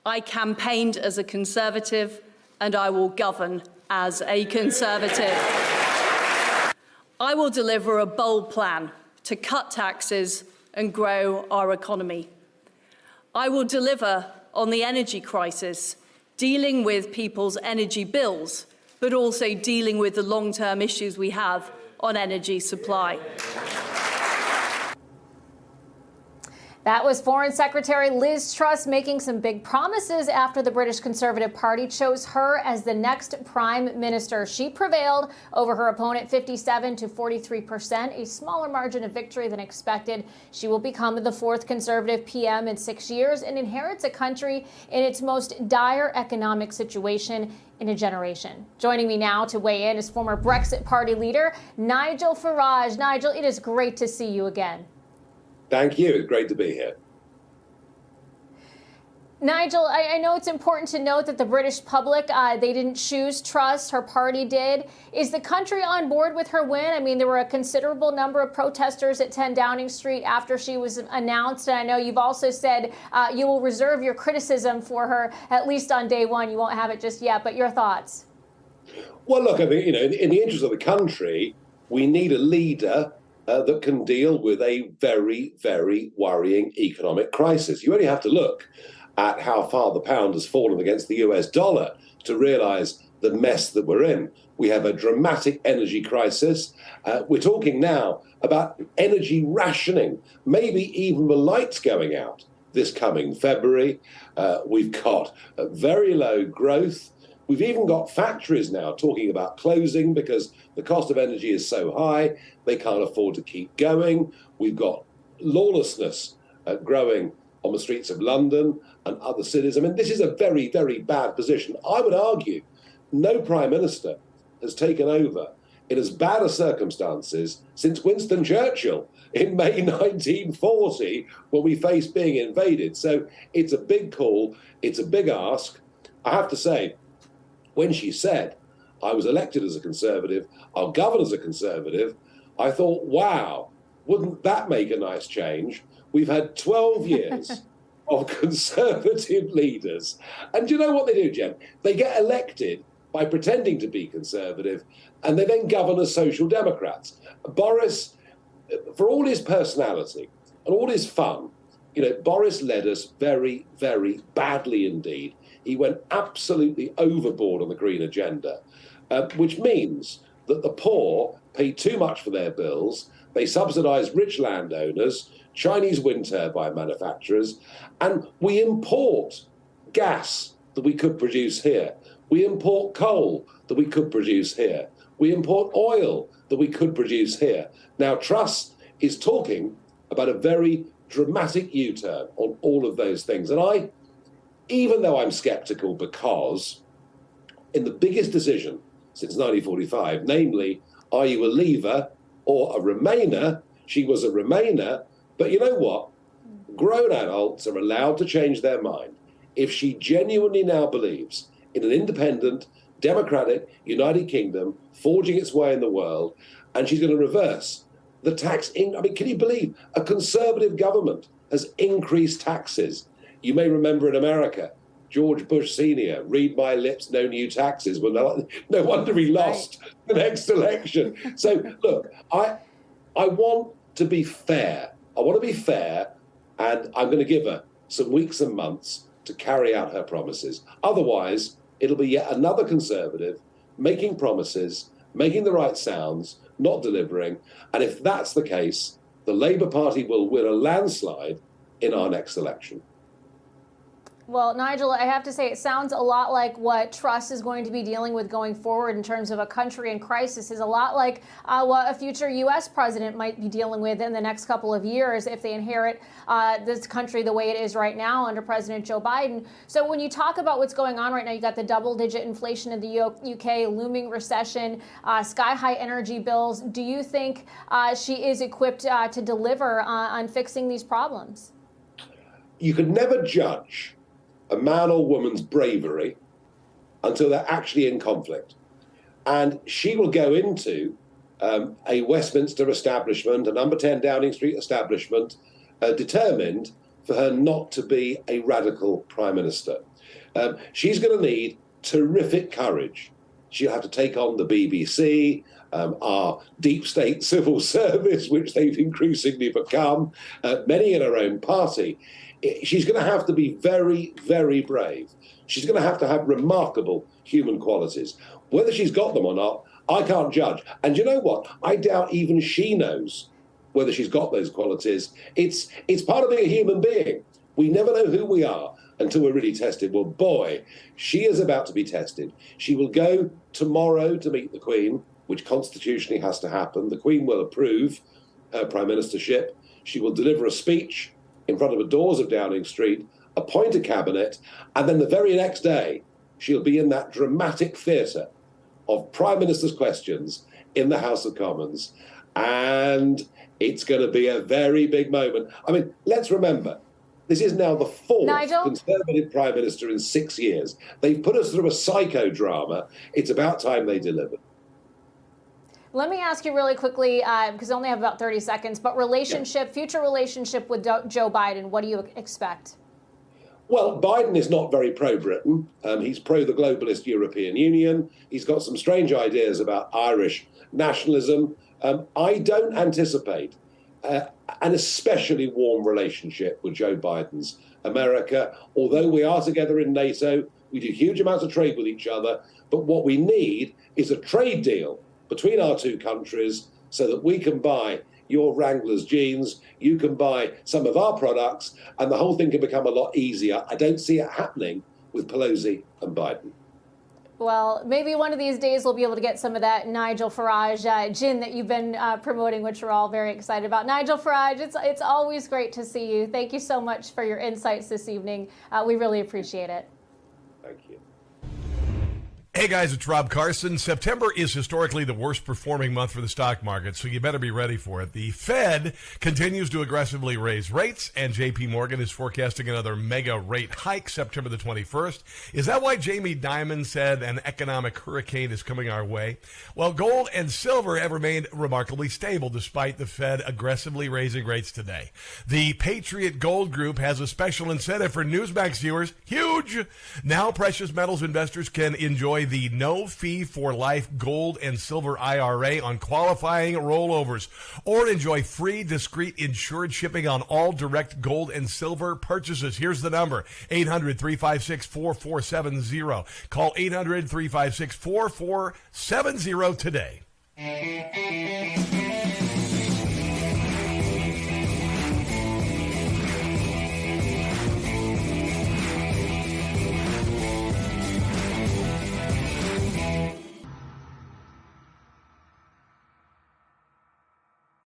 I campaigned as a Conservative, and I will govern as a Conservative. I will deliver a bold plan to cut taxes and grow our economy. I will deliver on the energy crisis, dealing with people's energy bills, but also dealing with the long-term issues we have on energy supply. That was Foreign Secretary Liz Truss making some big promises after the British Conservative Party chose her as the next Prime Minister. She prevailed over her opponent 57 to 43%, a smaller margin of victory than expected. She will become the fourth Conservative PM in 6 years and inherits a country in its most dire economic situation in a generation. Joining me now to weigh in is former Brexit Party leader Nigel Farage. Nigel, it is great to see you again. Thank you. It's great to be here. Nigel, I know it's important to note that the British public, they didn't choose Truss, her party did. Is the country on board with her win? I mean, there were a considerable number of protesters at 10 Downing Street after she was announced. And I know you've also said you will reserve your criticism for her, at least on day one. You won't have it just yet, but your thoughts? Well, look, I mean, in the interest of the country, we need a leader that can deal with a very, very worrying economic crisis. You only have to look at how far the pound has fallen against the US dollar to realize the mess that we're in. We have a dramatic energy crisis. We're talking now about energy rationing, maybe even the lights going out this coming February. We've got very low growth. We've even got factories now talking about closing because the cost of energy is so high, they can't afford to keep going. We've got lawlessness growing on the streets of London and other cities. I mean, this is a very, very bad position. I would argue no prime minister has taken over in as bad a circumstances since Winston Churchill in May 1940 when we faced being invaded. So it's a big call. It's a big ask. I have to say, when she said, I was elected as a Conservative, I'll govern as a Conservative, I thought, wow, wouldn't that make a nice change? We've had 12 years of Conservative leaders. And do you know what they do, Jen? They get elected by pretending to be Conservative, and they then govern as Social Democrats. Boris, for all his personality and all his fun, Boris led us very, very badly indeed. He went absolutely overboard on the green agenda, which means that the poor pay too much for their bills. They subsidize rich landowners, Chinese wind turbine manufacturers, and we import gas that we could produce here. We import coal that we could produce here. We import oil that we could produce here. Now, Truss is talking about a very dramatic U-turn on all of those things. And even though I'm skeptical because in the biggest decision since 1945, namely, are you a leaver or a remainer? She was a remainer. But you know what? Grown adults are allowed to change their mind. If she genuinely now believes in an independent, democratic United Kingdom forging its way in the world, and she's going to reverse the tax. I mean, can you believe a Conservative government has increased taxes? You may remember in America, George Bush Sr., read my lips, no new taxes. Well, no wonder he lost the next election. So, look, I want to be fair. I want to be fair, and I'm going to give her some weeks and months to carry out her promises. Otherwise, it'll be yet another Conservative making promises, making the right sounds, not delivering. And if that's the case, the Labour Party will win a landslide in our next election. Well, Nigel, I have to say it sounds a lot like what Truss is going to be dealing with going forward in terms of a country in crisis, is a lot like what a future U.S. president might be dealing with in the next couple of years if they inherit this country the way it is right now under President Joe Biden. So when you talk about what's going on right now, you got the double-digit inflation in the UK, looming recession, sky-high energy bills. Do you think she is equipped to deliver on fixing these problems? You could never judge a man or woman's bravery until they're actually in conflict. And she will go into a Westminster establishment, a number 10 Downing Street establishment, determined for her not to be a radical prime minister. She's going to need terrific courage. She'll have to take on the BBC, our deep state civil service, which they've increasingly become, many in her own party. She's going to have to be very, very brave. She's going to have remarkable human qualities. Whether she's got them or not, I can't judge. And you know what? I doubt even she knows whether she's got those qualities. It's part of being a human being. We never know who we are until we're really tested. Well, boy, she is about to be tested. She will go tomorrow to meet the Queen, which constitutionally has to happen. The Queen will approve her prime ministership. She will deliver a speech in front of the doors of Downing Street, appoint a cabinet, and then the very next day, she'll be in that dramatic theatre of Prime Minister's questions in the House of Commons. And it's going to be a very big moment. I mean, let's remember, this is now the fourth Conservative Prime Minister in 6 years. They've put us through a psychodrama. It's about time they delivered. Let me ask you really quickly, because I only have about 30 seconds, but future relationship with Joe Biden, what do you expect? Well, Biden is not very pro-Britain. He's pro the globalist European Union. He's got some strange ideas about Irish nationalism. I don't anticipate an especially warm relationship with Joe Biden's America. Although we are together in NATO, we do huge amounts of trade with each other. But what we need is a trade deal between our two countries so that we can buy your Wrangler's jeans, you can buy some of our products, and the whole thing can become a lot easier. I don't see it happening with Pelosi and Biden. Well, maybe one of these days we'll be able to get some of that Nigel Farage gin that you've been promoting, which we're all very excited about. Nigel Farage, it's always great to see you. Thank you so much for your insights this evening. We really appreciate it. Thank you. Hey guys, it's Rob Carson. September is historically the worst performing month for the stock market, so you better be ready for it. The Fed continues to aggressively raise rates, and JP Morgan is forecasting another mega rate hike September the 21st. Is that why Jamie Dimon said an economic hurricane is coming our way? Well, gold and silver have remained remarkably stable despite the Fed aggressively raising rates today. The Patriot Gold Group has a special incentive for Newsmax viewers. Huge! Now precious metals investors can enjoy the no-fee-for-life gold and silver IRA on qualifying rollovers, or enjoy free, discreet, insured shipping on all direct gold and silver purchases. Here's the number, 800-356-4470. Call 800-356-4470 today.